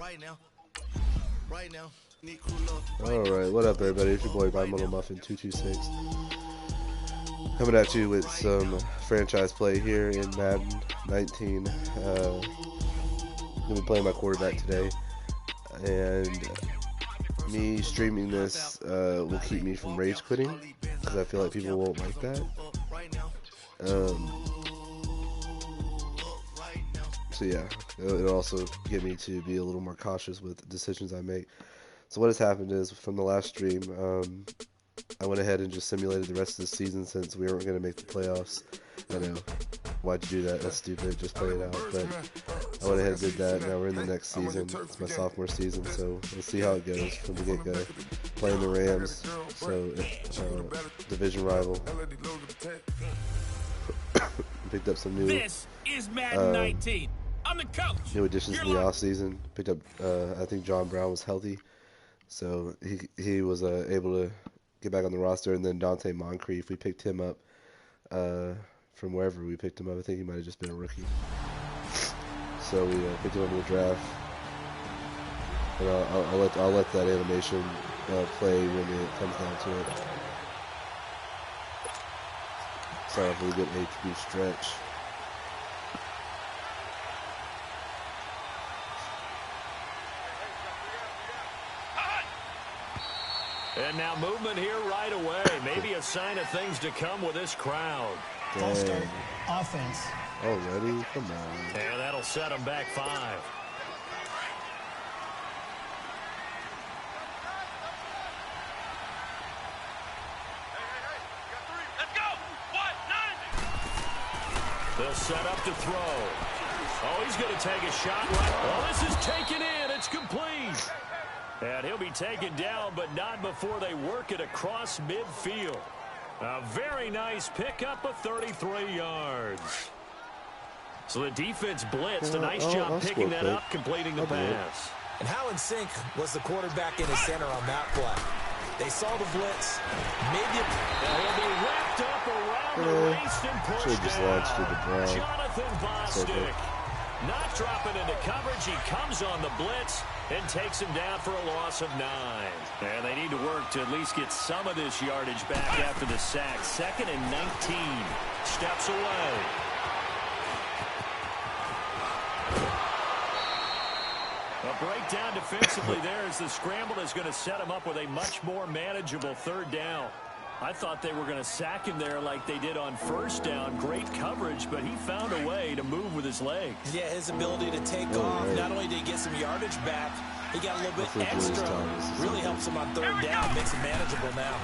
Alright, what up everybody? It's your boy BimodalMuffin226 coming at you with some franchise play here in Madden 19. I'm going to be playing my quarterback today, and me streaming this will keep me from rage quitting, because I feel like people won't like that. So yeah, it'll also get me to be a little more cautious with decisions I make. So what has happened is, from the last stream, I went ahead and just simulated the rest of the season since we weren't going to make the playoffs. I know, why'd you do that? That's stupid, just play it out. But I went ahead and did that. Now we're in the next season. It's my sophomore season, so we'll see how it goes from the get-go. Playing the Rams, so division rival. Picked up some new This is Madden 19. I'm the coach. New additions in the offseason. Picked up, I think John Brown was healthy, so he was able to get back on the roster. And then Dante Moncrief, we picked him up from wherever we picked him up. I think he might have just been a rookie. So we picked him up in the draft, and I'll let that animation play when it comes down to it. Start off with a good HB stretch. And now movement here right away. Maybe a sign of things to come with this crowd. False start offense. Already? Come on. And that'll set them back 5. Let's go. What? 9. They'll set up to throw. Oh, he's going to take a shot right. Oh, this is taken in. It's complete. And he'll be taken down, but not before they work it across midfield. A very nice pickup of 33 yards. So the defense blitzed. A nice job picking that up, completing the pass. And how in sync was the quarterback in his center on that play? They saw the blitz. Maybe he'll be wrapped up around the waist and pushed just down. launched to the ground. Jonathan Bostic. Not dropping into coverage. He comes on the blitz and takes him down for a loss of 9. And they need to work to at least get some of this yardage back after the sack. 2nd and 19. Steps away. A breakdown defensively there as the scramble is going to set him up with a much more manageable 3rd down. I thought they were going to sack him there like they did on 1st down. Great coverage, but he found a way to move with his legs. Yeah, his ability to take off. Not only did he get some yardage back, he got a little bit extra. Really helps him on 3rd down. Makes it manageable now.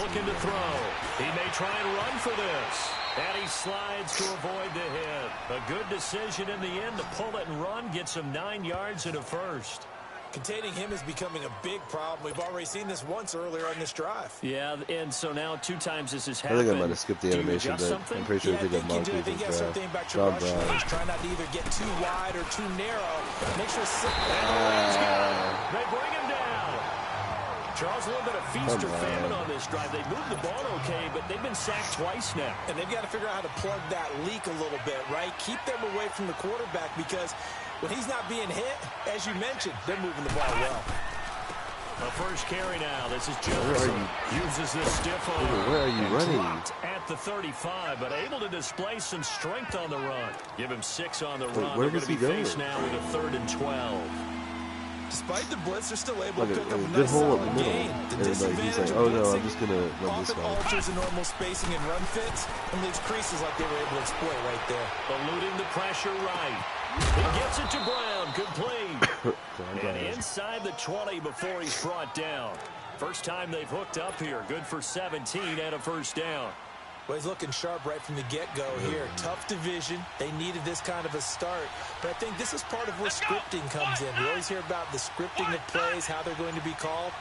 Looking to throw. He may try and run for this. And he slides to avoid the hit. A good decision in the end to pull it and run. Gets him 9 yards and a 1st. Containing him is becoming a big problem. We've already seen this once earlier on this drive. Yeah, and so now 2 times this has happened. I think I might have skipped the animation, but I'm pretty sure they did Moncrief and John Brown. Try not to either get too wide or too narrow. Make sure they bring him down. Charles, a little bit of feast or famine on this drive. They moved the ball okay, but they've been sacked twice now. And they've got to figure out how to plug that leak a little bit, right? Keep them away from the quarterback, because when he's not being hit, as you mentioned, they're moving the ball well. The first carry now. This is Jefferson. Uses this stiff arm. Where are you running? Dropped at the 35, but able to display some strength on the run. Give him 6 on the run. Where They're does going to he be go? faced now with a 3rd and 12. Despite the blitz, they're still able to pick up a good nice hole up solid the middle. gain. The He's disadvantage like, of oh no, blitzing I'm just going to run this often way. alters the normal spacing and run fits and leaves creases like they were able to exploit right there. Eluding the pressure right. He gets it to Brown, complete. And inside the 20 before he's brought down. First time they've hooked up here. Good for 17 and a 1st down. Well, he's looking sharp right from the get-go here. Tough division. They needed this kind of a start. But I think this is part of where scripting comes in. We always hear about the scripting of plays, how they're going to be called.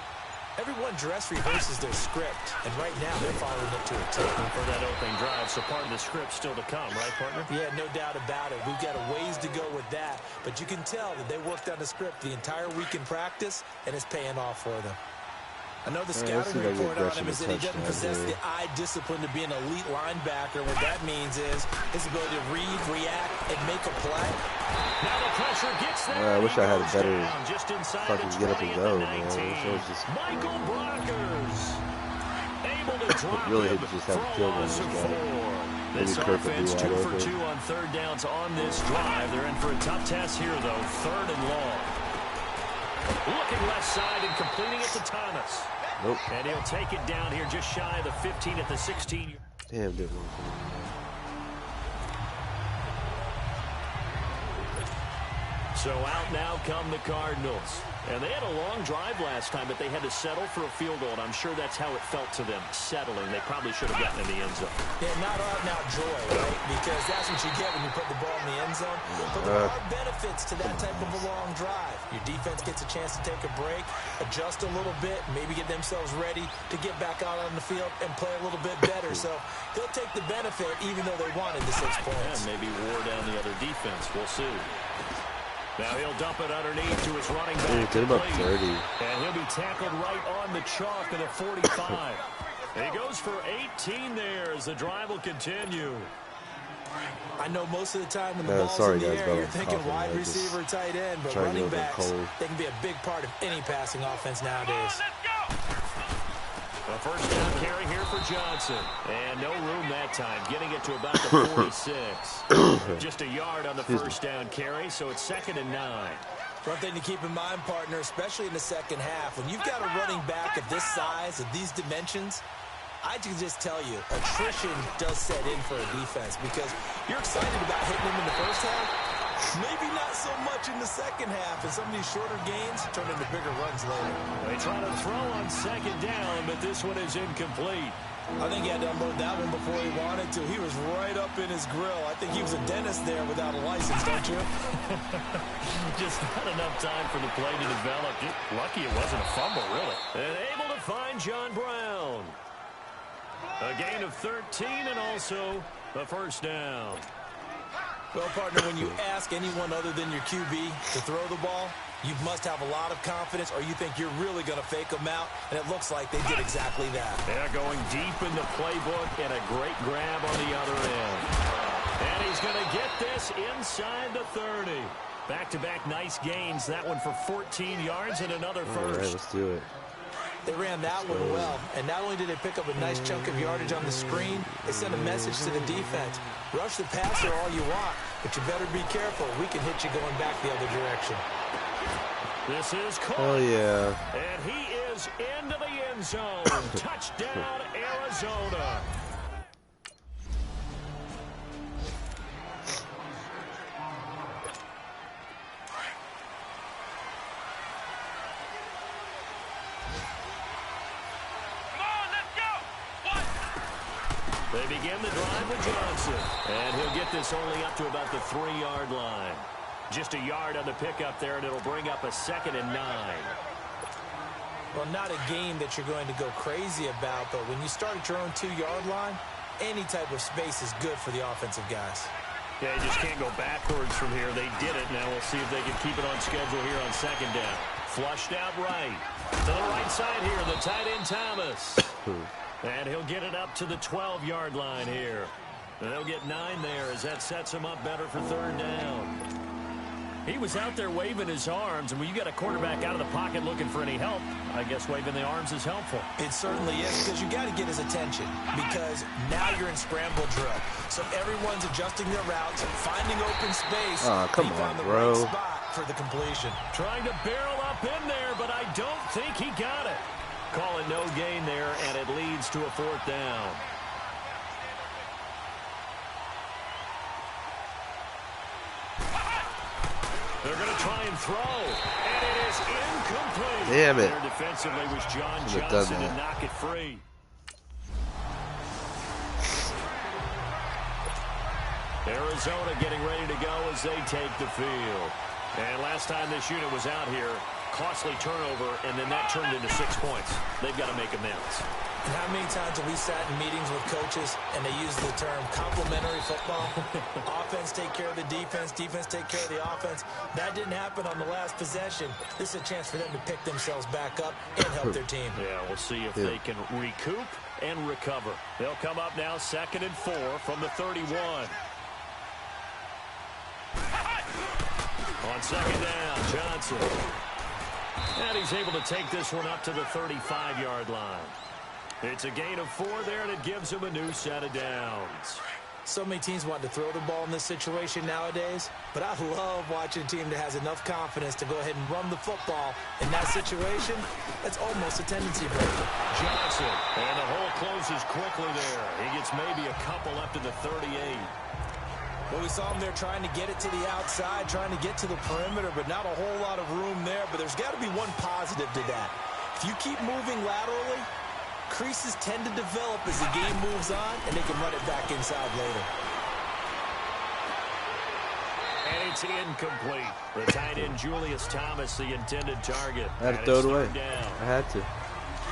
Everyone dress rehearses their script, and right now they're following it to a T. For that opening drive, so part of the script still to come, right, partner? Yeah, no doubt about it. We've got a ways to go with that, but you can tell that they worked on the script the entire week in practice, and it's paying off for them. I know the scouting report on him is that he doesn't possess the eye discipline to be an elite linebacker. What that means is his ability to read, react, and make a play. Now the pressure gets there. I wish I had a better just fucking get up and go, man. I wish I was just Michael Brockers able to drop really him just have for a a field goal loss in of this game. 4. Maybe This perfectly offense wide 2 for open. 2 on third downs on this drive. They're in for a tough task here, though. 3rd and long. Looking left side and completing it to Thomas. Nope. And he'll take it down here just shy of the 15 at the 16. Damn, didn't work for me. So out now come the Cardinals. And they had a long drive last time, but they had to settle for a field goal, and I'm sure that's how it felt to them, settling. They probably should have gotten in the end zone. Yeah, not out and out joy, right? Because that's what you get when you put the ball in the end zone. But there are benefits to that type of a long drive. Your defense gets a chance to take a break, adjust a little bit, maybe get themselves ready to get back out on the field and play a little bit better. So they'll take the benefit even though they wanted the 6 points. And maybe wore down the other defense. We'll see. Now he'll dump it underneath to his running back. Get him up 30. And he'll be tackled right on the chalk at the 45. He goes for 18 there as the drive will continue. I know most of the time when the ball's in the air, you're thinking wide man. receiver, tight end, but running backs, they can be a big part of any passing offense nowadays. A first down carry here for Johnson. And no room that time, getting it to about the 46. Just a yard on the first down carry, so it's 2nd and 9. One thing to keep in mind, partner, especially in the second half, when you've got a running back of this size, of these dimensions, I can just tell you, attrition does set in for a defense because you're excited about hitting him in the first half. Maybe not so much in the second half, and some of these shorter gains turn into bigger runs later. They try to throw on 2nd down, but this one is incomplete. I think he had to unload that one before he wanted to. He was right up in his grill. I think he was a dentist there without a license, don't you? Just not enough time for the play to develop. Lucky it wasn't a fumble, really. And able to find John Brown. A gain of 13 and also the first down. Well, partner, when you ask anyone other than your QB to throw the ball, you must have a lot of confidence or you think you're really going to fake them out, and it looks like they did exactly that. They're going deep in the playbook and a great grab on the other end. And he's going to get this inside the 30. Back-to-back nice gains. That one for 14 yards and another first. All right, let's do it. They ran that one well, and not only did they pick up a nice chunk of yardage on the screen, they sent a message to the defense. Rush the passer all you want, but you better be careful. We can hit you going back the other direction. This is caught. Oh, yeah. And he is into the end zone. Touchdown, Arizona. They begin the drive with Johnson. And he'll get this only up to about the 3-yard line. Just a yard on the pickup there, and it'll bring up a 2nd and 9. Well, not a game that you're going to go crazy about, but when you start at your own 2-yard line, any type of space is good for the offensive guys. Yeah, you just can't go backwards from here. They did it. Now we'll see if they can keep it on schedule here on 2nd down. Flushed out right. To the right side here, the tight end Thomas. And he'll get it up to the 12-yard line here. And they'll get 9 there as that sets him up better for 3rd down. He was out there waving his arms, and when you got a quarterback out of the pocket looking for any help, I guess waving the arms is helpful. It certainly is, because you got to get his attention, because now you're in scramble drill. So everyone's adjusting their routes, finding open space. Come on, bro. Right spot for the completion. Trying to barrel up in there, but I don't think he got it. Call it no gain there, and it leads to a 4th down. They're going to try and throw, and it is incomplete. Damn it. There defensively was John Johnson to knock it free. Arizona getting ready to go as they take the field. And last time this unit was out here, costly turnover, and then that turned into 6 points. They've got to make amends. And how many times have we sat in meetings with coaches and they use the term complementary football? Offense take care of the defense, defense take care of the offense. That didn't happen on the last possession. This is a chance for them to pick themselves back up and help their team. Yeah, we'll see if they can recoup and recover. They'll come up now 2nd and 4 from the 31. On second down, Johnson. And he's able to take this one up to the 35-yard line. It's a gain of 4 there, and it gives him a new set of downs. So many teams want to throw the ball in this situation nowadays, but I love watching a team that has enough confidence to go ahead and run the football. In that situation, that's almost a tendency breaker. Johnson, and the hole closes quickly there. He gets maybe a couple up to the 38. Well, we saw him there trying to get it to the outside, trying to get to the perimeter, but not a whole lot of room there. But there's got to be one positive to that. If you keep moving laterally, creases tend to develop as the game moves on, and they can run it back inside later. And it's incomplete. The tight end, Julius Thomas, the intended target. I had to throw it away. Down. I had to.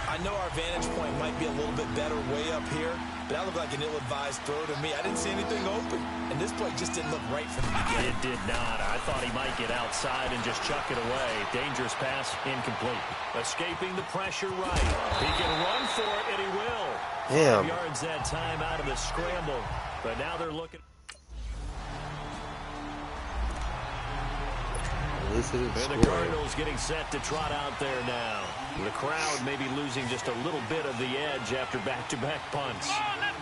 I know our vantage point might be a little bit better way up here, but that looked like an ill-advised throw to me. I didn't see anything open, and this play just didn't look right from the beginning. It did not. I thought he might get outside and just chuck it away. Dangerous pass, incomplete. Escaping the pressure right. He can run for it, and he will. Damn. 5 yards that time out of the scramble, but now they're looking. At least it didn't And the score. Cardinals getting set to trot out there now. The crowd maybe losing just a little bit of the edge after back-to-back punts.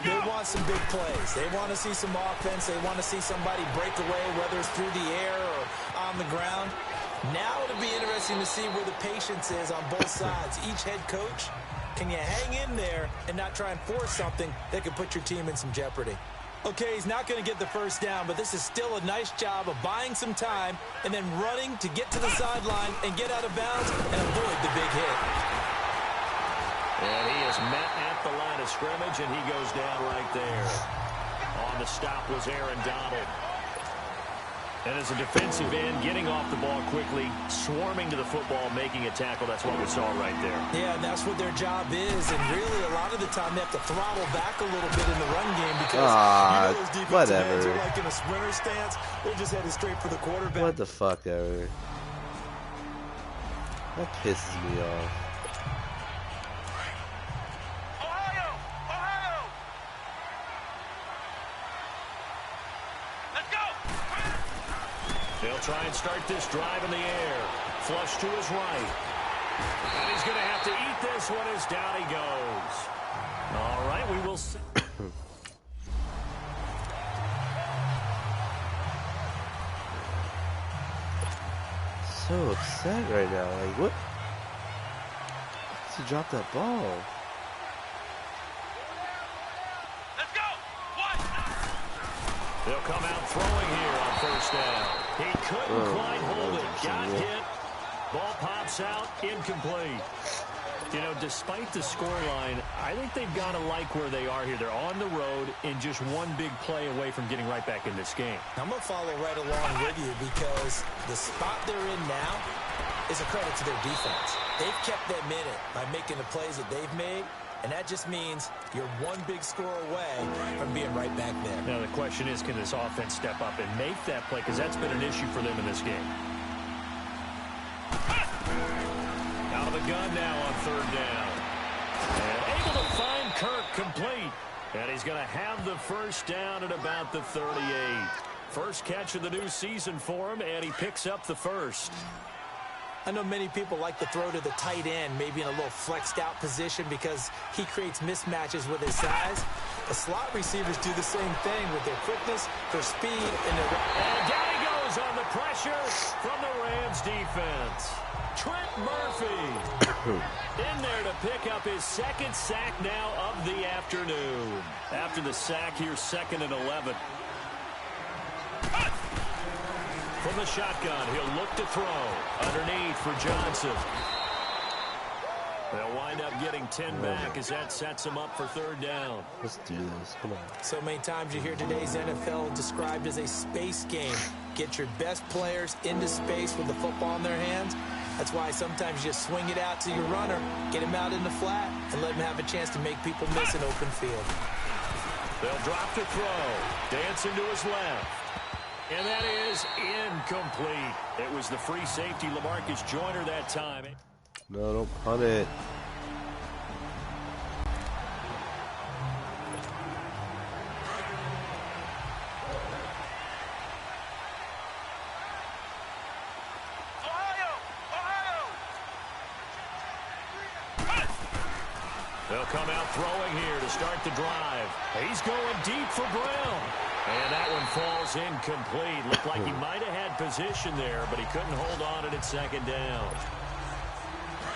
They want some big plays. They want to see some offense. They want to see somebody break away, whether it's through the air or on the ground. Now it'll be interesting to see where the patience is on both sides. Each head coach, can you hang in there and not try and force something that could put your team in some jeopardy? Okay, he's not going to get the first down, but this is still a nice job of buying some time and then running to get to the sideline and get out of bounds and avoid the big hit. And he is met at the line of scrimmage, and he goes down right there. On the stop was Aaron Donald. And as a defensive end, getting off the ball quickly, swarming to the football, making a tackle, that's what we saw right there. Yeah, and that's what their job is. And really, a lot of the time, they have to throttle back a little bit in the run game because those defensive ends are like in a sprinter stance. They're just headed straight for the quarterback. What the fuck ever. That pisses me off. They'll try and start this drive in the air. Flush to his right. And he's going to have to eat this one as down he goes. All right, we will see. So upset right now. Like, what? He dropped that ball. They'll come out throwing here on first down. He couldn't quite hold it. Got hit. Ball pops out. Incomplete. You know, despite the scoreline, I think they've got to like where they are here. They're on the road and just one big play away from getting right back in this game. I'm going to follow right along with you because the spot they're in now is a credit to their defense. They've kept them in it by making the plays that they've made. And that just means you're one big score away from being right back there. Now, the question is, can this offense step up and make that play? Because that's been an issue for them in this game. Out of the gun now on third down. And able to find Kirk complete. And he's going to have the first down at about the 38. First catch of the new season for him, and he picks up the first. I know many people like to throw to the tight end, maybe in a little flexed out position because he creates mismatches with his size. The slot receivers do the same thing with their quickness, their speed, and their... And down he goes on the pressure from the Rams defense. Trent Murphy in there to pick up his second sack now of the afternoon. After the sack here, 2nd and 11. From the shotgun, he'll look to throw. Underneath for Johnson. They'll wind up getting 10 back as that sets him up for third down. Let's do this. Come on. So many times you hear today's NFL described as a space game. Get your best players into space with the football in their hands. That's why sometimes you just swing it out to your runner, get him out in the flat, and let him have a chance to make people miss an open field. They'll drop to throw. Dancing to his left. And that is incomplete. It was the free safety, LaMarcus Joyner, that time. No, don't punt it. They'll come out throwing here to start the drive. He's going deep for Brown. And that one falls incomplete. Looked like he might have had position there, but he couldn't hold on at second down.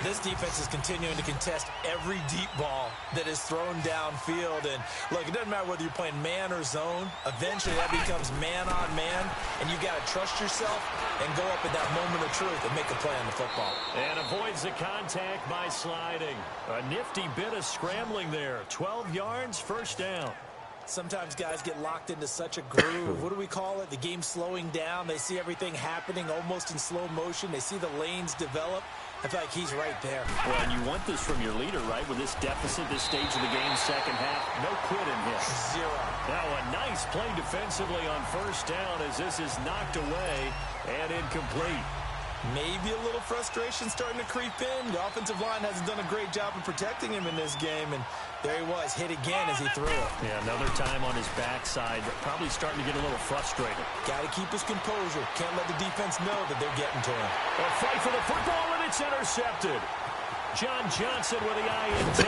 This defense is continuing to contest every deep ball that is thrown downfield. And, look, it doesn't matter whether you're playing man or zone. Eventually, that becomes man on man. And you got to trust yourself and go up at that moment of truth and make a play on the football. And avoids the contact by sliding. A nifty bit of scrambling there. 12 yards, first down. Sometimes guys get locked into such a groove. What do we call it? The game slowing down. They see everything happening almost in slow motion. They see the lanes develop. I feel like he's right there. Well, and you want this from your leader, right? With this deficit, this stage of the game, second half, no quit in him. Zero. Now a nice play defensively on first down as this is knocked away and incomplete. Maybe a little frustration starting to creep in. The offensive line hasn't done a great job of protecting him in this game, and there he was, hit again as he threw it. Yeah, another time on his backside, probably starting to get a little frustrated. Got to keep his composure. Can't let the defense know that they're getting to him. A fight for the football, and it's intercepted. John Johnson with the INT.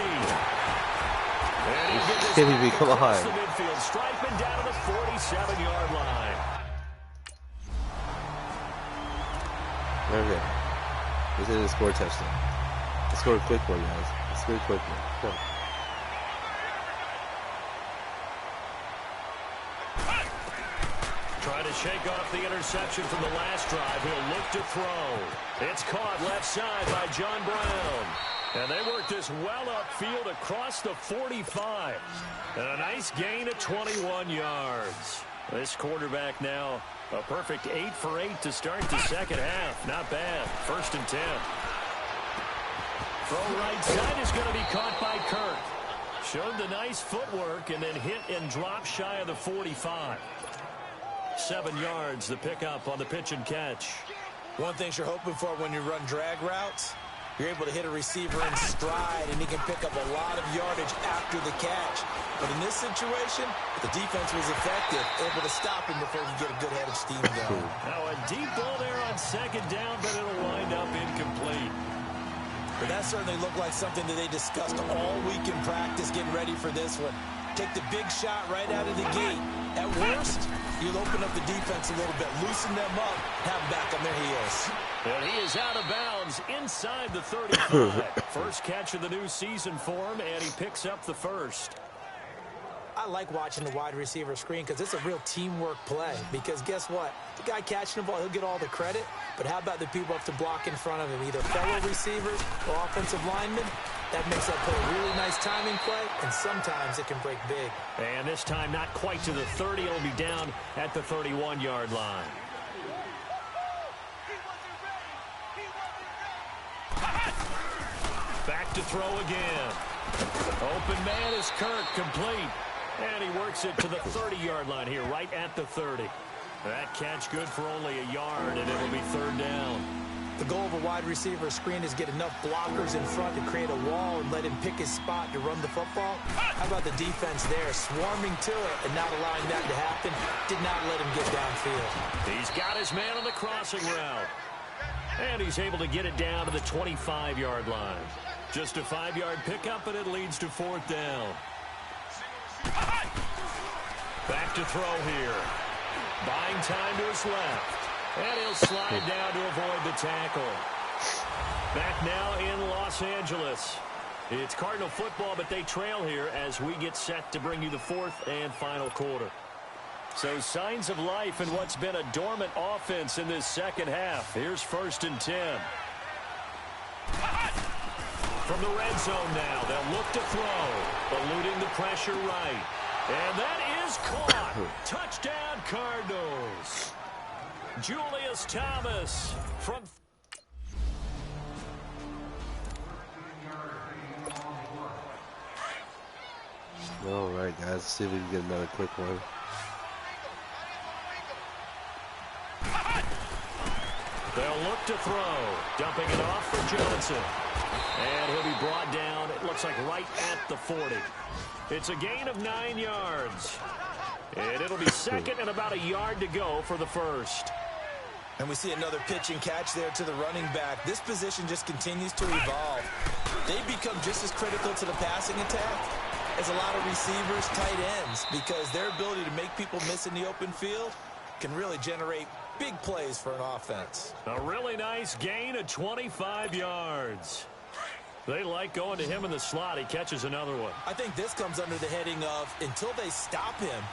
And he Kidding me, come on. across the midfield, striping down to the 47-yard line. Okay. Let's hit a score touchdown. Let's score a quick one, guys. Let's score a quick one. Come on. Trying to shake off the interception from the last drive. He'll look to throw. It's caught left side by John Brown. And they work this well upfield across the 45. And a nice gain of 21 yards. This quarterback now a perfect 8 for 8 to start the second half. Not bad. First and 10. Throw right side is going to be caught by Kirk. Showed the nice footwork and then hit and drop shy of the 45. 7 yards, the pickup on the pitch and catch. One thing you're hoping for when you run drag routes, you're able to hit a receiver in stride, and he can pick up a lot of yardage after the catch. But in this situation, the defense was effective, able to stop him before he could get a good head of steam going. Now a deep ball there on second down, but it'll wind up incomplete. But that certainly looked like something that they discussed all week in practice, getting ready for this one. Take the big shot right out of the gate. At worst, you'll open up the defense a little bit, loosen them up, have them back on their heels. And he is out of bounds inside the 35. First catch of the new season for him, and he picks up the first. I like watching the wide receiver screen because it's a real teamwork play. Because guess what? The guy catching the ball, he'll get all the credit. But how about the people up to block in front of him, either fellow receivers or offensive linemen? That makes that play a really nice timing play, and sometimes it can break big. And this time not quite to the 30. It'll be down at the 31-yard line. Back to throw again. Open man is Kirk, complete. And he works it to the 30-yard line here, right at the 30. That catch good for only a yard, and it'll be third down. The goal of a wide receiver screen is get enough blockers in front to create a wall and let him pick his spot to run the football. How about the defense there, swarming to it and not allowing that to happen? Did not let him get downfield. He's got his man on the crossing route. And he's able to get it down to the 25-yard line. Just a 5-yard pickup, and it leads to fourth down. Back to throw here. Buying time to his left. And he'll slide down to avoid the tackle. Back now in Los Angeles. It's Cardinal football, but they trail here as we get set to bring you the fourth and final quarter. So signs of life in what's been a dormant offense in this second half. Here's first and 10. From the red zone now, they'll look to throw, eluding the pressure right. And that is caught. Touchdown, Cardinals. Julius Thomas from... All right, guys. Let's see if we can get another quick one. They'll look to throw. Dumping it off for Johnson. And he'll be brought down, it looks like right at the 40. It's a gain of 9 yards. And it'll be second and about a yard to go for the first. And we see another pitch and catch there to the running back. This position just continues to evolve. They become just as critical to the passing attack as a lot of receivers, tight ends, because their ability to make people miss in the open field can really generate big plays for an offense. A really nice gain of 25 yards. They like going to him in the slot. He catches another one. I think this comes under the heading of until they stop him,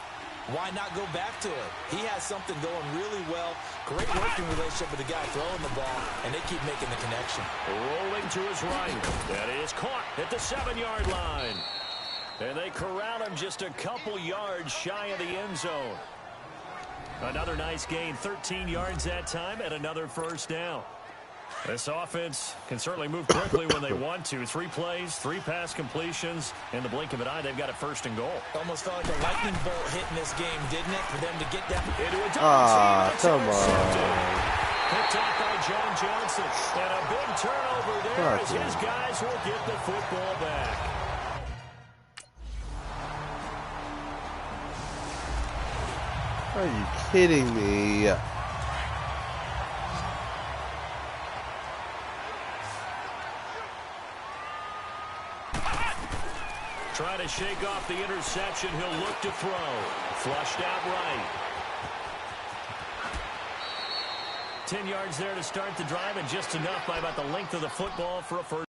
why not go back to it? He has something going really well. Great working relationship with the guy throwing the ball, and they keep making the connection. Rolling to his right. That is caught at the 7-yard line. And they corral him just a couple yards shy of the end zone. Another nice gain, 13 yards that time, and another first down. This offense can certainly move quickly when they want to. 3 plays, 3 pass completions. In the blink of an eye, they've got it first and goal. Almost felt like a lightning bolt hit in this game, didn't it? For them to get down into a come on. Picked off by John Johnson. And a big turnover there as his guys will get the football back. Are you kidding me? Trying to shake off the interception. He'll look to throw. Flushed out right. 10 yards there to start the drive, and just enough by about the length of the football for a first.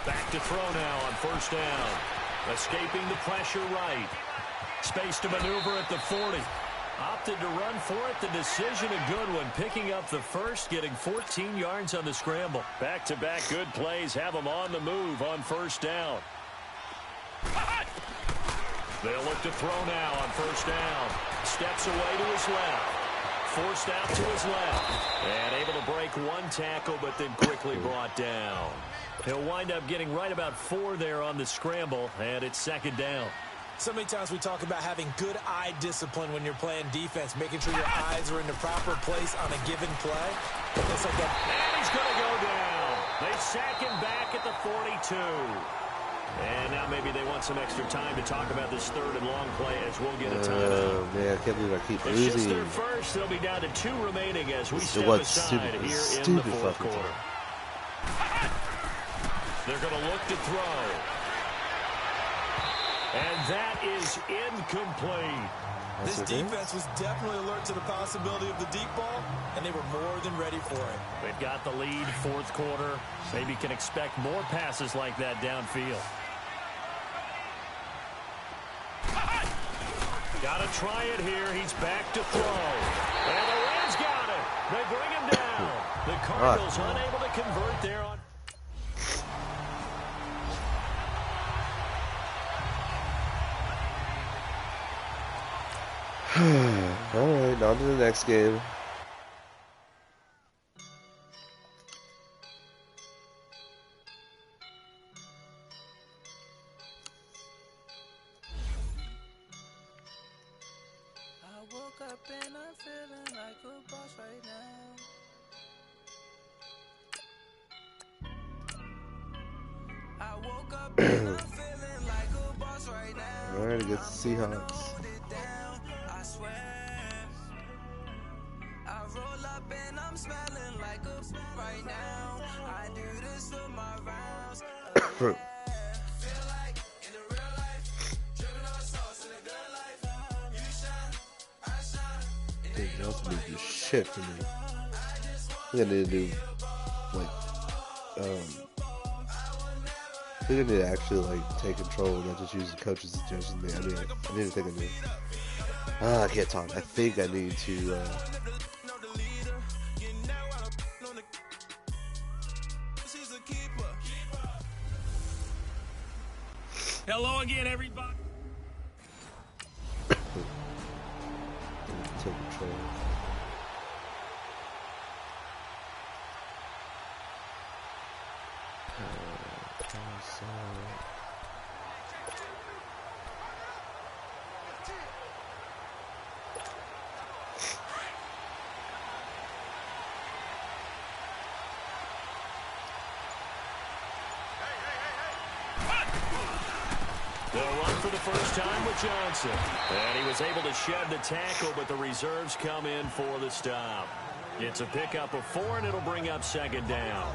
Back to throw now on first down. Escaping the pressure right. Space to maneuver at the 40. Opted to run for it. The decision a good one. Picking up the first, getting 14 yards on the scramble. Back-to-back good plays have them on the move on first down. They'll look to throw now on first down. Steps away to his left. Forced out to his left. And able to break one tackle, but then quickly brought down. He'll wind up getting right about 4 there on the scramble, and it's second down. So many times we talk about having good eye discipline when you're playing defense, making sure your eyes are in the proper place on a given play. Looks like that. And he's going to go down. They sack him back at the 42. And now maybe they want some extra time to talk about this third and long play as we'll get a timeout. Oh, man, I can't believe I keep It's just losing. their first. They'll be down to 2 remaining as we step What aside stupid, here in stupid the fourth fucking quarter. They're going to look to throw. And that is incomplete. This defense was definitely alert to the possibility of the deep ball, and they were more than ready for it. They've got the lead, fourth quarter. Maybe can expect more passes like that downfield. Got to try it here. He's back to throw. And the Rams got it. They bring him down. The Cardinals unable to convert there on. Alright, on to the next game. I woke up and I'm feeling like a boss right now. I woke up and I'm feeling like a boss right now. Alright, against the Seahawks. I swear. I roll up and I'm smelling like a right now. I do this for my rounds. Feel like in the real life, dripping on sauce in a good life. You shine, I shine. Dude, that's gonna do shit for me. I think I need to do, like, I think I need to actually, like, take control and not just use the coach's suggestions. I need to think I need. I can't talk. I think I need to, Hello again, everybody. take control. They'll run for the first time with Johnson. And he was able to shed the tackle, but the reserves come in for the stop. It's a pickup of 4, and it'll bring up second down.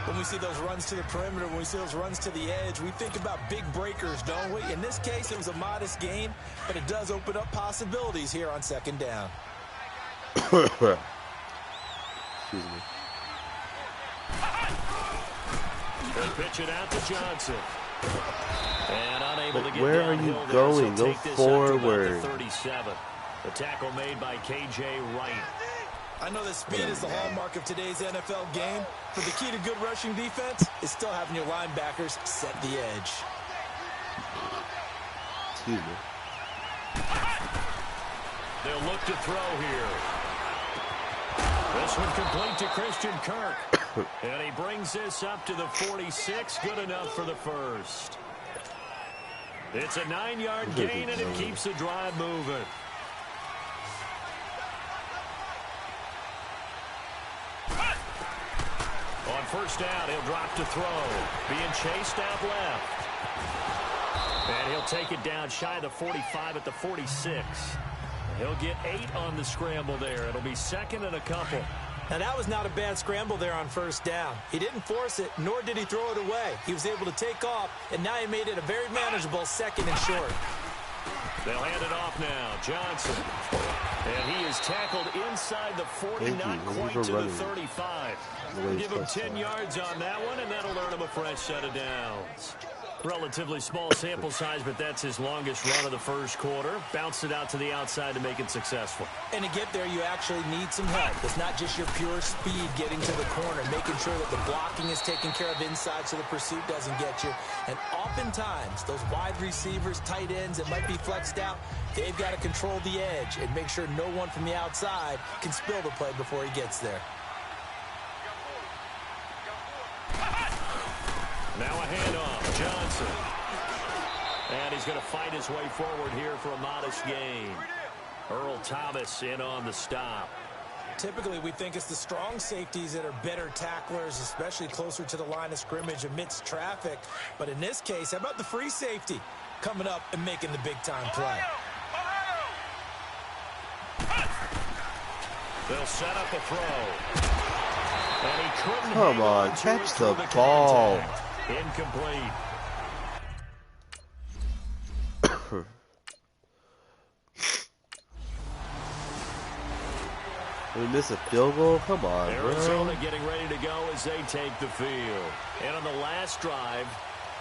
When we see those runs to the perimeter, when we see those runs to the edge, we think about big breakers, don't we? In this case, it was a modest gain, but it does open up possibilities here on second down. Excuse me. They'll pitch it out to Johnson. And unable to get where are you downhill going? there, so Go take this up to about forward. the 37. The tackle made by K.J. Wright. I know that speed is the hallmark of today's NFL game, but the key to good rushing defense is still having your linebackers set the edge. Excuse me. They'll look to throw here. This one complete to Christian Kirk. And he brings this up to the 46. Good enough for the first. It's a 9-yard gain, and it keeps the drive moving. On first down, he'll drop to throw. Being chased out left. And he'll take it down shy of the 45 at the 46. He'll get 8 on the scramble there. It'll be second and a couple. Now, that was not a bad scramble there on first down. He didn't force it, nor did he throw it away. He was able to take off, and now he made it a very manageable second and short. They'll hand it off now. Johnson. And he is tackled inside the 40, not quite to the 35. We'll give him 10 yards on that one, and that'll earn him a fresh set of downs. Relatively small sample size, but that's his longest run of the first quarter. Bounced it out to the outside to make it successful. And to get there, you actually need some help. It's not just your pure speed getting to the corner, making sure that the blocking is taken care of inside so the pursuit doesn't get you. And oftentimes, those wide receivers, tight ends that might be flexed out, they've got to control the edge and make sure no one from the outside can spill the play before he gets there. Now a handoff, Johnson. And he's going to fight his way forward here for a modest gain. Earl Thomas in on the stop. Typically, we think it's the strong safeties that are better tacklers, especially closer to the line of scrimmage amidst traffic. But in this case, how about the free safety coming up and making the big-time play? They'll set up a throw. And he couldn't Come on, catch the ball. Incomplete. We miss a field goal? Come on, Arizona bro. getting ready to go as they take the field. And on the last drive,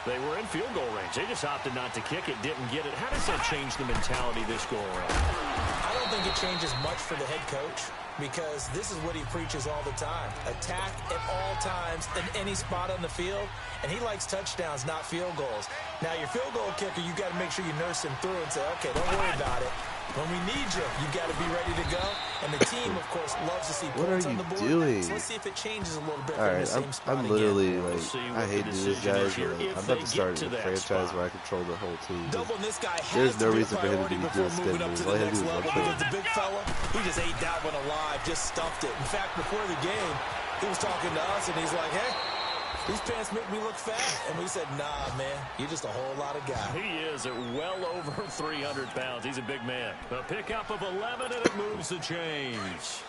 they were in field goal range. They just opted not to kick it, didn't get it. How does that change the mentality this go around? I don't think it changes much for the head coach, because this is what he preaches all the time. Attack at all times in any spot on the field, and he likes touchdowns, not field goals. Now, your field goal kicker, you've got to make sure you nurse him through and say, okay, don't worry about it. When we need you, you've got to be ready to go. And the team, of course, loves to see points on the board. What are you doing? So let's see if it changes a little bit All from right, the same spot I'm literally again. like, I hate doing this, guys. I'm about to start a franchise where I control the whole team. Doubling this guy has There's no to be a reason for him to priority be before doing spin moving up moves. to All the he had next to do was level, run because the big fella, he just ate that one alive, just stuffed it. In fact, before the game, he was talking to us, and he's like, hey, these pants make me look fat. And we said, nah, man, you're just a whole lot of guy. He is at well over 300 pounds. He's a big man. A pickup of 11, and it moves the chains.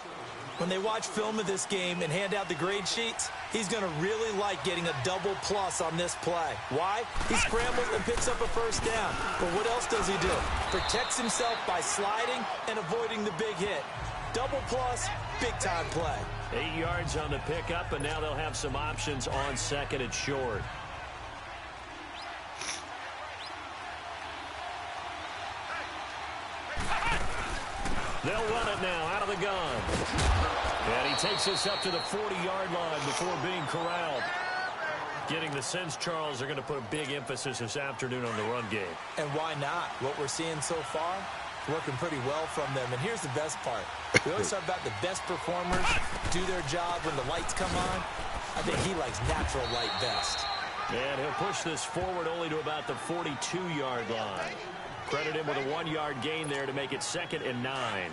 When they watch film of this game and hand out the grade sheets, he's going to really like getting a double plus on this play. Why? He scrambles and picks up a first down. But what else does he do? Protects himself by sliding and avoiding the big hit. Double plus, big-time play. 8 yards on the pickup, and now they'll have some options on second and short. They'll run it now out of the gun. And he takes us up to the 40-yard line before being corralled. Getting the sense, Charles, they're going to put a big emphasis this afternoon on the run game. And why not? What we're seeing so far, working pretty well from them. And here's the best part. We always talk about the best performers do their job when the lights come on. I think he likes natural light best. And he'll push this forward only to about the 42-yard line. Credit him with a 1-yard gain there to make it 2nd and 9.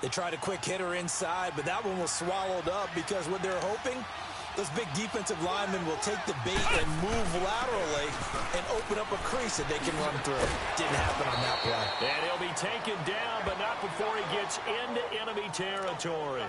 They tried a quick hitter inside, but that one was swallowed up because what they're hoping Those big defensive linemen will take the bait and move laterally and open up a crease that they can run through. Didn't happen on that play. And he'll be taken down, but not before he gets into enemy territory.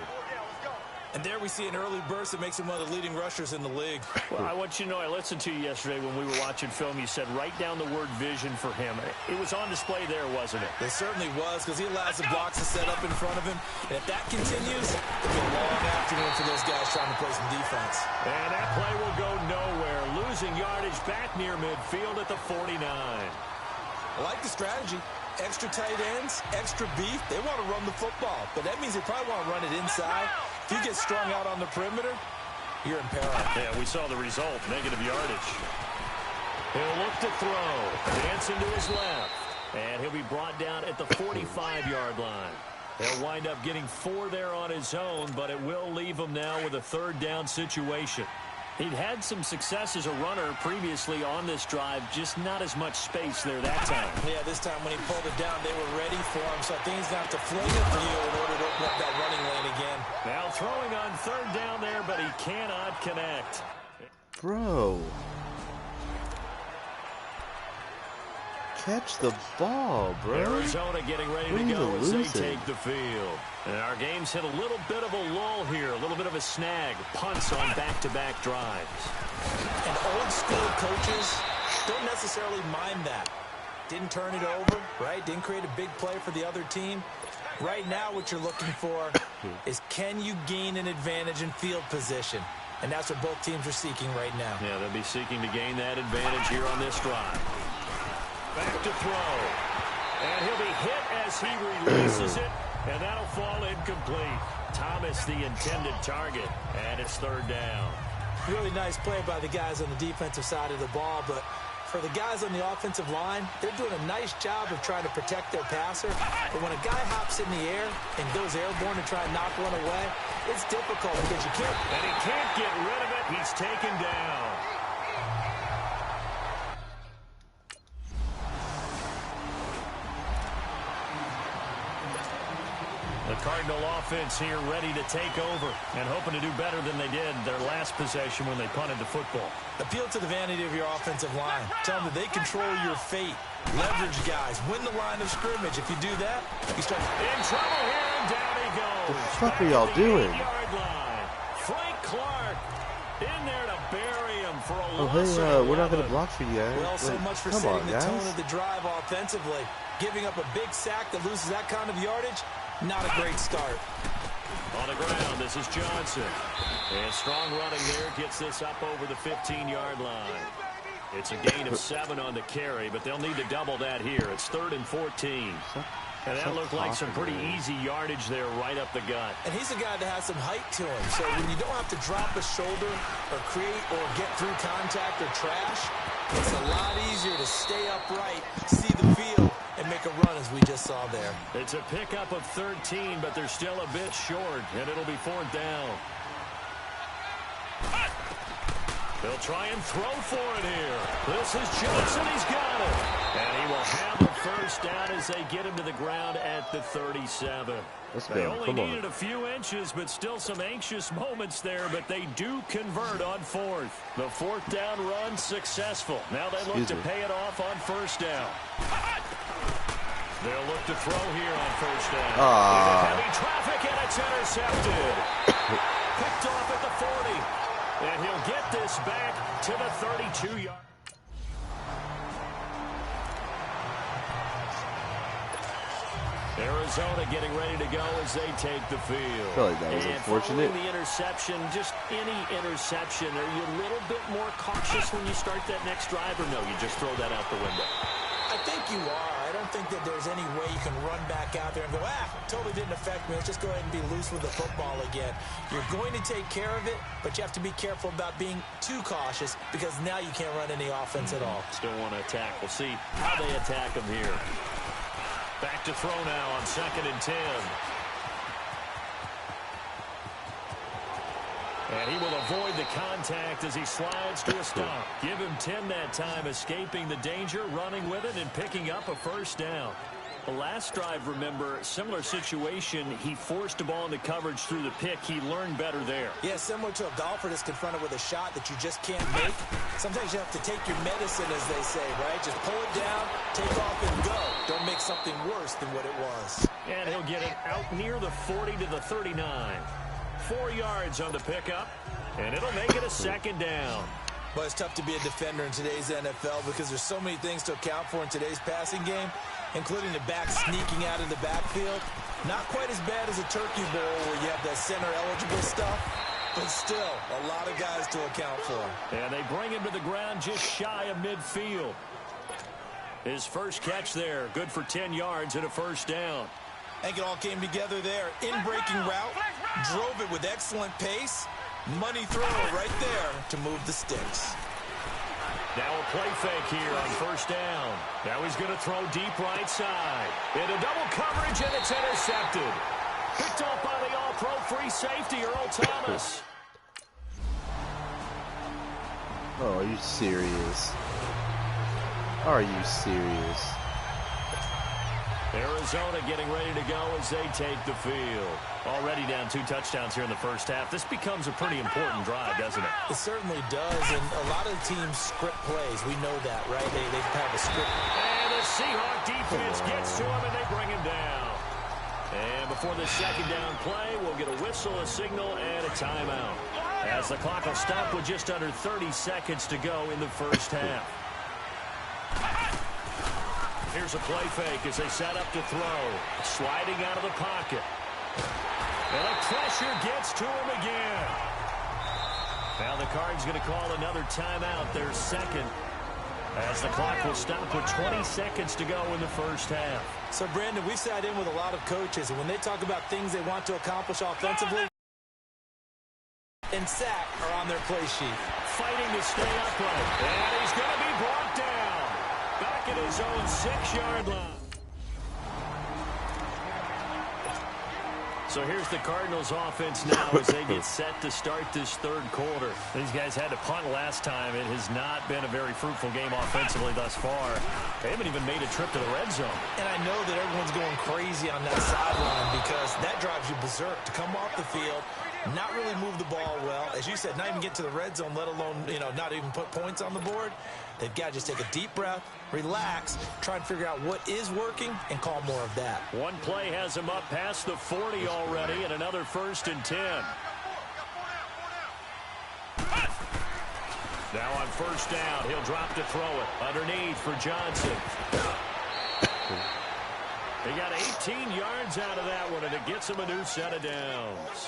And there we see an early burst that makes him one of the leading rushers in the league. Well, I want you to know, I listened to you yesterday when we were watching film. You said write down the word vision for him. It was on display there, wasn't it? It certainly was, because he allows the blocks to set up in front of him. And if that continues, it'll be a long afternoon for those guys trying to play some defense. And that play will go nowhere. Losing yardage back near midfield at the 49. I like the strategy. Extra tight ends, extra beef. They want to run the football, but that means they probably want to run it inside. If you get strung out on the perimeter, you're in peril. Yeah, we saw the result, negative yardage. He'll look to throw. Dancing to his left. And he'll be brought down at the 45-yard line. He'll wind up getting 4 there on his own, but it will leave him now with a third down situation. He'd had some success as a runner previously on this drive, just not as much space there that time. Yeah, this time when he pulled it down, they were ready for him. So I think he's going to have to fling it for you in order to open up that running lane again. Now throwing on third down there, but he cannot connect. Bro. Catch the ball, bro. Arizona getting ready to go as they take the field. And our game's hit a little bit of a lull here, a little bit of a snag. Punts on back-to-back drives. And old-school coaches don't necessarily mind that. Didn't turn it over, right? Didn't create a big play for the other team. Right now what you're looking for is can you gain an advantage in field position? And that's what both teams are seeking right now. Yeah, they'll be seeking to gain that advantage here on this drive. Back to throw. And he'll be hit as he releases it. And that'll fall incomplete. Thomas, the intended target. And it's third down. Really nice play by the guys on the defensive side of the ball. But for the guys on the offensive line, they're doing a nice job of trying to protect their passer. But when a guy hops in the air and goes airborne to try and knock one away, it's difficult because you can't. And he can't get rid of it. He's taken down. The Cardinal offense here ready to take over and hoping to do better than they did their last possession when they punted the football. Appeal to the vanity of your offensive line. Tell them that they control your fate. Leverage guys. Win the line of scrimmage. If you do that, you start in trouble here, and down he goes. What the fuck are y'all doing? Frank Clark in there to bury him for a loss. Oh, hey, we're not going to block for you guys. Well, so Wait, much for come setting on, the guys. tone of the drive offensively. Giving up a big sack that loses that kind of yardage, not a great start. On the ground, this is Johnson. And strong running there gets this up over the 15-yard line. It's a gain of 7 on the carry, but they'll need to double that here. It's 3rd and 14. And that looked like some pretty easy yardage there right up the gut. And he's a guy that has some height to him. So when you don't have to drop a shoulder or create or get through contact or trash, it's a lot easier to stay upright, see the field, and make a run as we just saw there. It's a pickup of 13, but they're still a bit short, and it'll be 4th down. They'll try and throw for it here. This is Johnson. He's got it. And he will have a first down as they get him to the ground at the 37. They only needed a few inches, but still some anxious moments there, but they do convert on 4th. The 4th down run successful. Now they look to pay it off on 1st down. They'll look to throw here on 1st down. Heavy traffic, and it's intercepted. Picked off at the 40. And he'll get this back to the 32-yard. Arizona getting ready to go as they take the field. I feel like that was unfortunate. Following the interception, just any interception, are you a little bit more cautious when you start that next drive, or no, you just throw that out the window? I think you are. I don't think that there's any way you can run back out there and go, totally didn't affect me. Let's just go ahead and be loose with the football again. You're going to take care of it, but you have to be careful about being too cautious because now you can't run any offense at all. Still want to attack. We'll see how they attack him here. Back to throw now on 2nd and 10. And he will avoid the contact as he slides to a stop. Give him 10 that time, escaping the danger, running with it, and picking up a first down. Last drive, remember, similar situation. He forced a ball into coverage through the pick. He learned better there. Yeah, similar to a golfer that's confronted with a shot that you just can't make. Sometimes you have to take your medicine, as they say, right? Just pull it down, take off, and go. Don't make something worse than what it was. And he'll get it out near the 40 to the 39. 4 yards on the pickup, and it'll make it a second down. Well, it's tough to be a defender in today's NFL because there's so many things to account for in today's passing game, including the back sneaking out of the backfield. Not quite as bad as a turkey bowl where you have the center-eligible stuff, but still a lot of guys to account for. And they bring him to the ground just shy of midfield. His first catch there, good for 10 yards and a first down. I think it all came together there. In-breaking route, drove it with excellent pace. Money throw right there to move the sticks. Now a play fake here on first down. Now he's going to throw deep right side. Into double coverage, and it's intercepted. Picked off by the all-pro free safety, Earl Thomas. Oh, are you serious? Are you serious? Arizona getting ready to go as they take the field. Already down 2 touchdowns here in the first half. This becomes a pretty important drive, doesn't it? It certainly does, and a lot of teams script plays. We know that, right? They have a script. And the Seahawk defense gets to him, and they bring him down. And before the second down play, we'll get a whistle, a signal, and a timeout. As the clock will stop with just under 30 seconds to go in the first half. Here's a play fake as they set up to throw. Sliding out of the pocket. And the pressure gets to him again. Now the Cards going to call another timeout, their second, as the clock will stop with 20 seconds to go in the first half. So, Brandon, we've sat in with a lot of coaches, and when they talk about things they want to accomplish offensively, and sack are on their play sheet. Fighting to stay upright. And he's going to be brought down. Back at his own 6-yard line. So here's the Cardinals offense now as they get set to start this third quarter. These guys had to punt last time. It has not been a very fruitful game offensively thus far. They haven't even made a trip to the red zone. And I know that everyone's going crazy on that sideline because that drives you berserk to come off the field, not really move the ball well. As you said, not even get to the red zone, let alone, not even put points on the board. They've got to just take a deep breath, relax, try and figure out what is working, and call more of that. One play has him up past the 40 already, and another 1st and 10. Now on first down, he'll drop to throw it. Underneath for Johnson. They got 18 yards out of that one, and it gets him a new set of downs.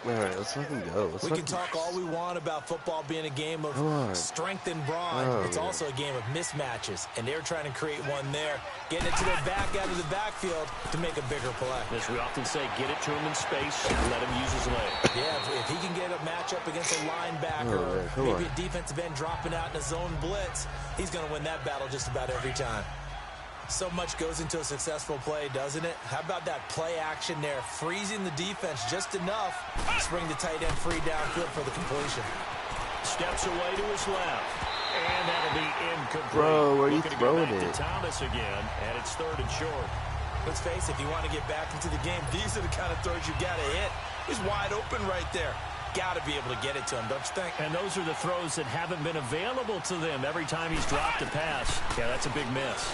All right, let's fucking go. We can talk all we want about football being a game of strength and brawn. It's also a game of mismatches, and they're trying to create one there, getting it to their back out of the backfield to make a bigger play. As we often say, get it to him in space, let him use his leg. Yeah, if he can get a matchup against a linebacker, maybe a defensive end dropping out in a zone blitz, he's going to win that battle just about every time. So much goes into a successful play, doesn't it? How about that play action there, freezing the defense just enough to bring the tight end free downfield for the completion. Steps away to his left, and that'll be incomplete. Bro, where are you throwing it? it? To Thomas again, and it's 3rd and short. Let's face it, if you want to get back into the game, these are the kind of throws you got to hit. He's wide open right there. Got to be able to get it to him, don't you think? And those are the throws that haven't been available to them every time he's dropped a pass. Yeah, that's a big miss.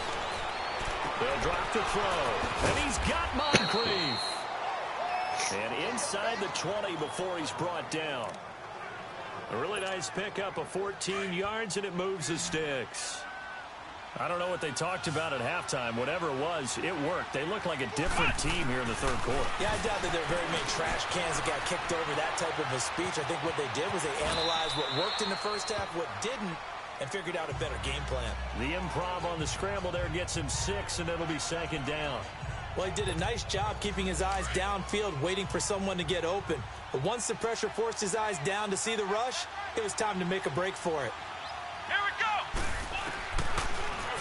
They'll drop to throw, and he's got Moncrief. And inside the 20 before he's brought down. A really nice pickup of 14 yards, and it moves the sticks. I don't know what they talked about at halftime. Whatever it was, it worked. They look like a different team here in the third quarter. Yeah, I doubt that there are very many trash cans that got kicked over, that type of a speech. I think what they did was they analyzed what worked in the first half, what didn't, and figured out a better game plan. The improv on the scramble there gets him 6, and it'll be 2nd down. Well, he did a nice job keeping his eyes downfield, waiting for someone to get open. But once the pressure forced his eyes down to see the rush, it was time to make a break for it. Here we go!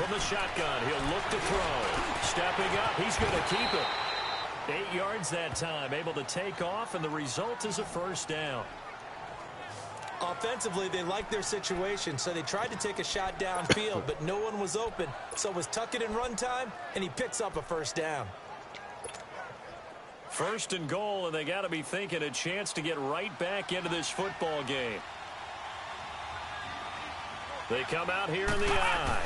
From the shotgun, he'll look to throw. Stepping up, he's going to keep it. 8 yards that time, able to take off, and the result is a 1st down. Offensively, they liked their situation, so they tried to take a shot downfield, but no one was open. So it was tuck it in run time, and he picks up a first down. First and goal, and they got to be thinking a chance to get right back into this football game. They come out here in the eye.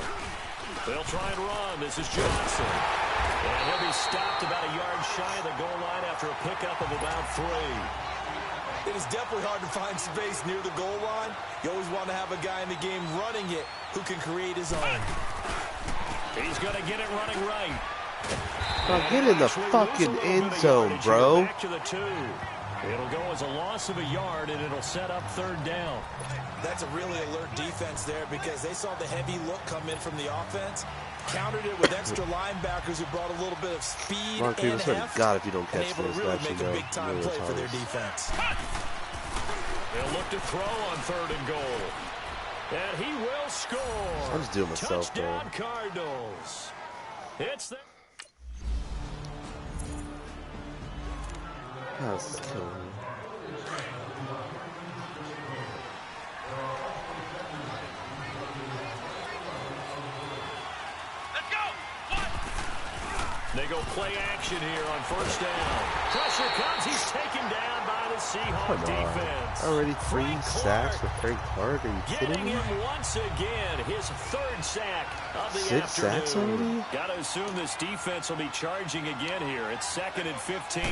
They'll try and run. This is Johnson. And he'll be stopped about a yard shy of the goal line after a pickup of about 3. It is definitely hard to find space near the goal line. You always want to have a guy in the game running it who can create his own. He's going to get it running right. Oh, get in the fucking end zone, bro. Back to the 2. It'll go as a loss of a yard, and it'll set up 3rd down. That's a really alert defense there because they saw the heavy look come in from the offense, countered it with extra linebackers who brought a little bit of speed Mark, and heft, God, if you don't catch and able this, to really actually, make a big-time play for their defense. They'll look to throw on 3rd and goal. And he will score. I'm just doing myself, Touchdown, bro. Cardinals. It's the... God, this is killing me. They go play action here on 1st down. Pressure comes. He's taken down by the Seahawks defense. Already 3 sacks with Frank Clark. Are you kidding Getting me? him once again. His 3rd sack of the 6 sacks afternoon. already? Got to assume this defense will be charging again here. It's 2nd and 15.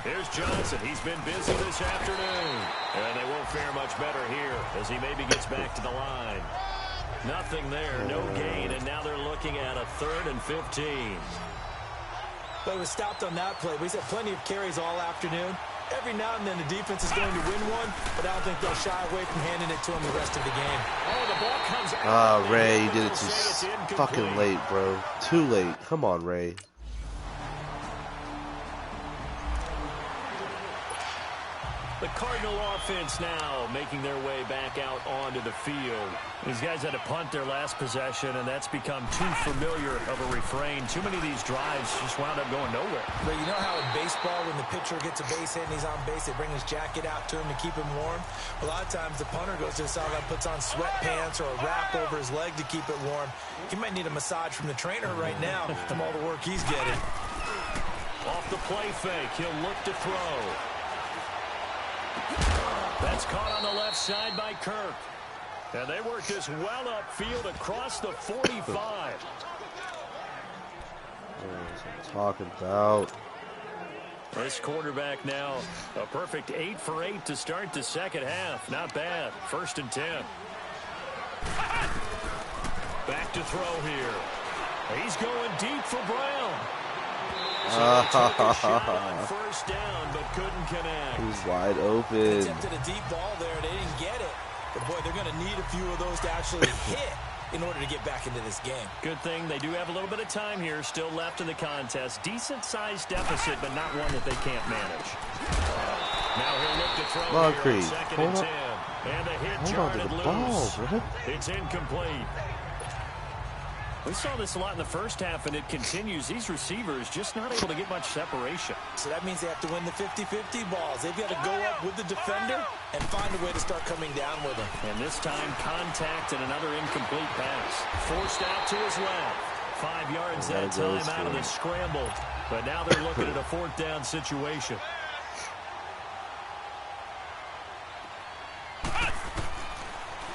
Here's Johnson. He's been busy this afternoon. And they won't fare much better here as he maybe gets back to the line. Nothing there, no gain, and now they're looking at a 3rd and 15. But it was stopped on that play. We've had plenty of carries all afternoon. Every now and then the defense is going to win one, but I don't think they'll shy away from handing it to him the rest of the game. Oh, the ball comes out. Ah, Ray, you did it too fucking late, bro. Too late. Come on, Ray. The Cardinal offense now making their way back out onto the field. These guys had to punt their last possession, and that's become too familiar of a refrain. Too many of these drives just wound up going nowhere. But you know how in baseball, when the pitcher gets a base hit and he's on base, they bring his jacket out to him to keep him warm? A lot of times the punter goes to the sideline, puts on sweatpants or a wrap over his leg to keep it warm. He might need a massage from the trainer right now from all the work he's getting. Off the play fake, he'll look to throw. That's caught on the left side by Kirk. And they work this well upfield across the 45. That's what I'm talking about. This quarterback now a perfect 8 for 8 to start the 2nd half. Not bad. 1st and 10. Back to throw here. He's going deep for Brown. So they took a shot on 1st down, but couldn't connect. He's wide open. Attempted a deep ball there. They didn't get it. But, boy, they're going to need a few of those to actually hit in order to get back into this game. Good thing they do have a little bit of time here still left in the contest. Decent-sized deficit, but not one that they can't manage. Now he'll look to throw here on 2nd and 10. And the hit jarred loose. It's incomplete. We saw this a lot in the 1st half, and it continues. These receivers just not able to get much separation. So that means they have to win the 50-50 balls. They've got to go up with the defender and find a way to start coming down with them. And this time, contact and another incomplete pass. Forced out to his left. 5 yards that time out of the scramble. But now they're looking at a 4th down situation.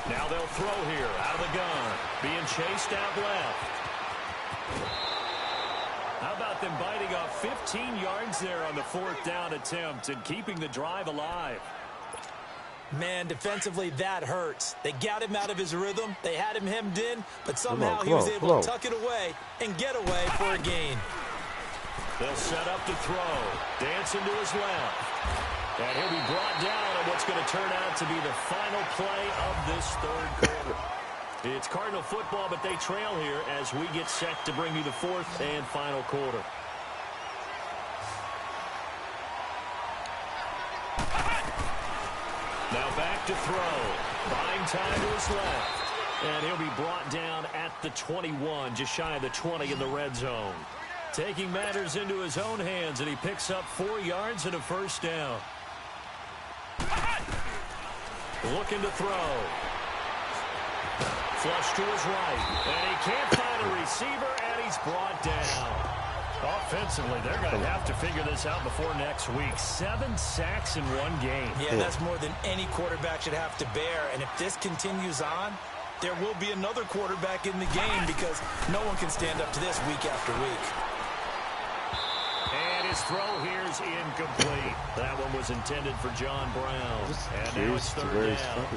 Now they'll throw here out of the gun. Being chased out left. How about them biting off 15 yards there on the 4th down attempt and keeping the drive alive? Man, defensively, that hurts. They got him out of his rhythm. They had him hemmed in, but somehow he was able to tuck it away and get away for a gain. They'll set up to throw. Dancing to his left. And he'll be brought down on what's going to turn out to be the final play of this 3rd quarter. It's Cardinal football, but they trail here as we get set to bring you the 4th and final quarter. Now back to throw. Buying time to his left. And he'll be brought down at the 21, just shy of the 20 in the red zone. Taking matters into his own hands, and he picks up 4 yards and a 1st down. Looking to throw. Flush to his right. And he can't find a receiver, and he's brought down. Offensively, they're going to have to figure this out before next week. 7 sacks in one game. Yeah, that's more than any quarterback should have to bear. And if this continues on, there will be another quarterback in the game because no one can stand up to this week after week. And his throw here is incomplete. That one was intended for John Brown. And now it's third down.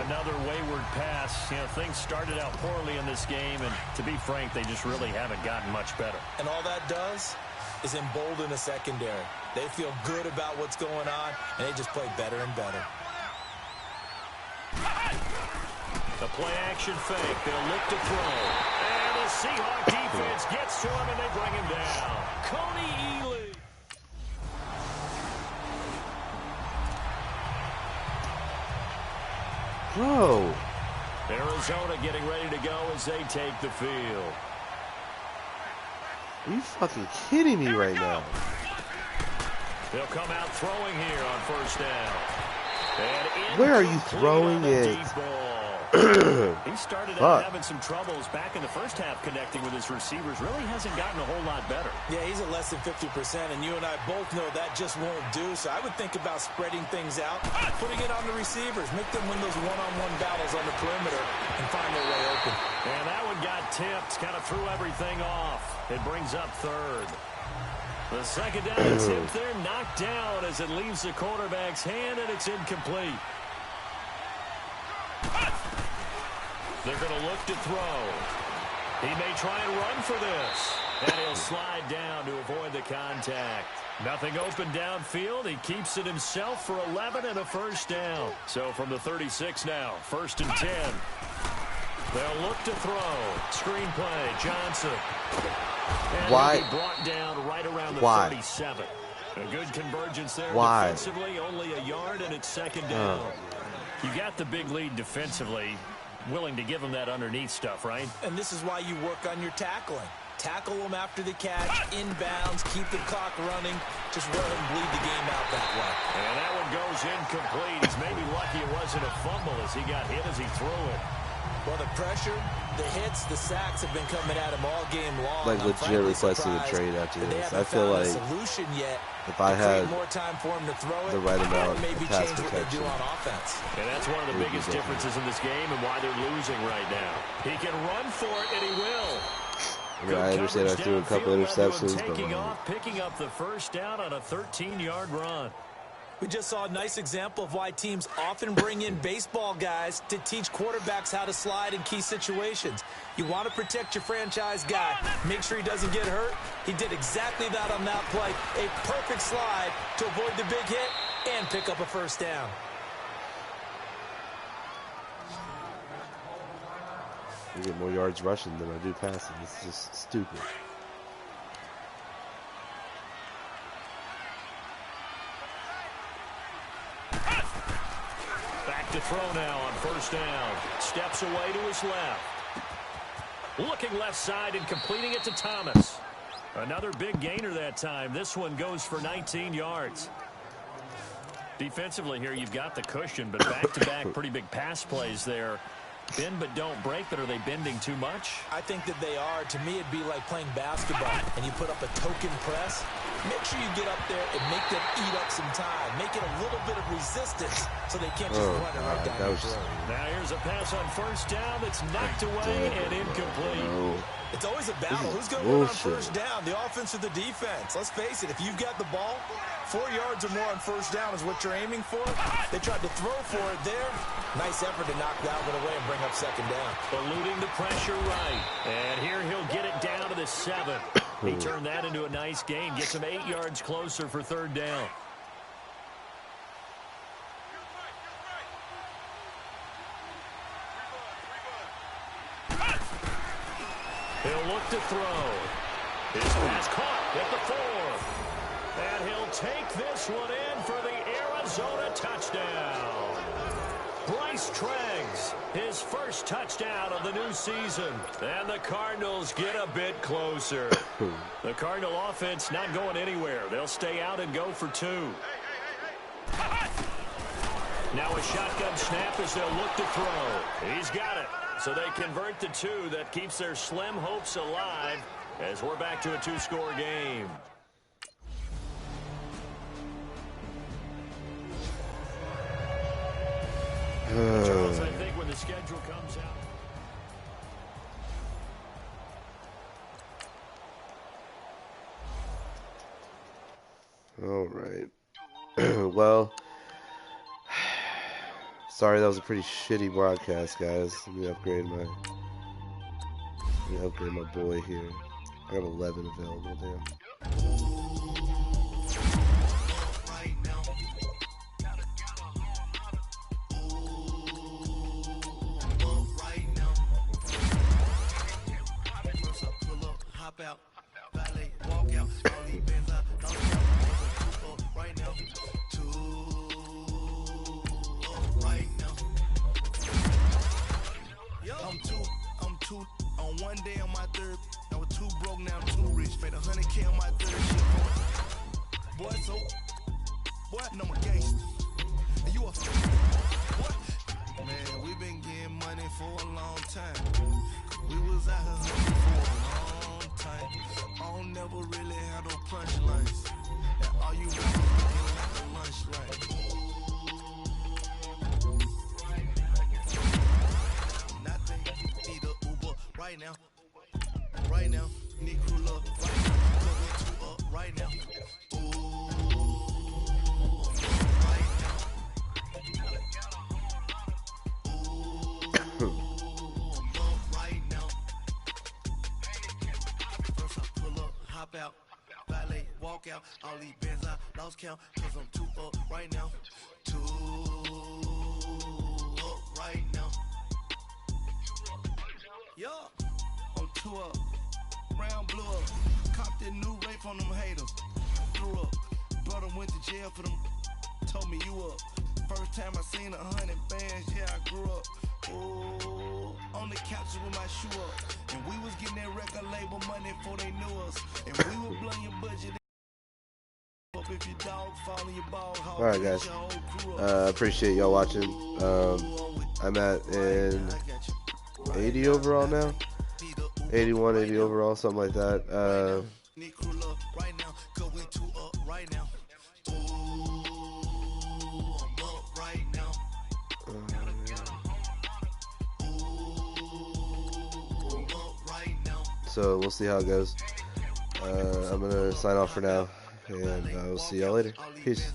Another wayward pass. You know, things started out poorly in this game, and to be frank, they just really haven't gotten much better. And all that does is embolden a secondary. They feel good about what's going on, and they just play better and better. The play-action fake. They'll look to throw. And the Seahawk defense gets to him, and they bring him down. Coney Ely. Bro. Arizona getting ready to go as they take the field. Are you fucking kidding me right now? They'll come out throwing here on first down. Where are you throwing it? He started out having some troubles back in the first half connecting with his receivers. Really hasn't gotten a whole lot better. Yeah, he's at less than 50%, and you and I both know that just won't do. So I would think about spreading things out, putting it on the receivers, make them win those one-on-one battles on the perimeter, and find their way open. And that one got tipped, kind of threw everything off. It brings up third. The second down attempt there knocked down as it leaves the quarterback's hand, and it's incomplete. They're going to look to throw. He may try and run for this. And he'll slide down to avoid the contact. Nothing open downfield. He keeps it himself for 11 and a first down. So from the 36 now, 1st and 10. They'll look to throw. Screen play, Johnson. And Why? He'll be brought down right around the Why? 37. A good convergence there. Why? Defensively, only a yard, and it's second down. You got the big lead defensively. Willing to give him that underneath stuff, right? And this is why you work on your tackling. Tackle them after the catch, inbounds, keep the clock running. Just let him bleed the game out that way. And that one goes incomplete. He's maybe lucky it wasn't a fumble as he got hit as he threw it. Well, the pressure, the hits, the sacks have been coming at him all game long. Like legit requesting a trade after this. I feel like solution yet if I had more time for him to throw it, the right amount of maybe pass change what they do protection. on offense. And that's one of the biggest differences in this game and why they're losing right now. He can run for it, and he will. I mean, I understand I threw a couple interceptions, but taking off, picking up the first down on a 13-yard run. We just saw a nice example of why teams often bring in baseball guys to teach quarterbacks how to slide in key situations. You want to protect your franchise guy. Make sure he doesn't get hurt. He did exactly that on that play. A perfect slide to avoid the big hit and pick up a first down. I get more yards rushing than I do passing. It's just stupid. Back to throw now on first down. Steps away to his left. Looking left side and completing it to Thomas. Another big gainer that time. This one goes for 19 yards. Defensively here, you've got the cushion, but back-to-back pretty big pass plays there. Bend but don't break, but are they bending too much? I think that they are. To me, it'd be like playing basketball, and you put up a token press. Make sure you get up there and make them eat up some time. Make it a little bit of resistance so they can't just run it right down your throat. Now here's a pass on first down that's knocked away and incomplete. It's always a battle. Who's going to win on first down, the offense or the defense? Let's face it, if you've got the ball, 4 yards or more on first down is what you're aiming for. They tried to throw for it there. Nice effort to knock that one away and bring up second down. Eluding the pressure right. And here he'll get it down to the 7. He turned that into a nice gain. Gets him 8 yards closer for third down. He'll look to throw. His pass caught at the 4. And he'll take this one in for the Arizona touchdown. Bryce Treggs, his first touchdown of the new season. And the Cardinals get a bit closer. The Cardinal offense not going anywhere. They'll stay out and go for 2. Now a shotgun snap as they'll look to throw. He's got it. So they convert the 2. That keeps their slim hopes alive as we're back to a 2-score game. Charles, I think when the schedule comes out. All right. Well, sorry that was a pretty shitty broadcast, guys. Let me upgrade my boy here. I got 11 available, damn. I'm two on one day on my third. I was too broke, now I'm too rich. Made 100K on my third shit. Boy, and I'm a gangster. And you a what? Man, we been getting money for a long time. We was out here hustling for a long time. I don't never really have no punchlines. And all you rappers be getting like a lunch line. Nothing, need a Uber right now. Right now, need crew up right now. Cause we two up right now. Out, valet, walk out, all these bands I lost count, cause I'm too up right now, too up right now, yeah, I'm too up, round blew up, copped that new rape on them haters, threw up, brother went to jail for them, told me you up, first time I seen 100 bands, yeah I grew up, ooh, on the couch with my shoe up. And we was getting that record label money before they knew us. And we were blowing your budget up if your dog fall in your ball. Alright, guys. Appreciate y'all watching. I'm at an 80 overall now. 81, 80 overall, something like that. So we'll see how it goes. I'm gonna sign off for now, and I will see y'all later. Peace.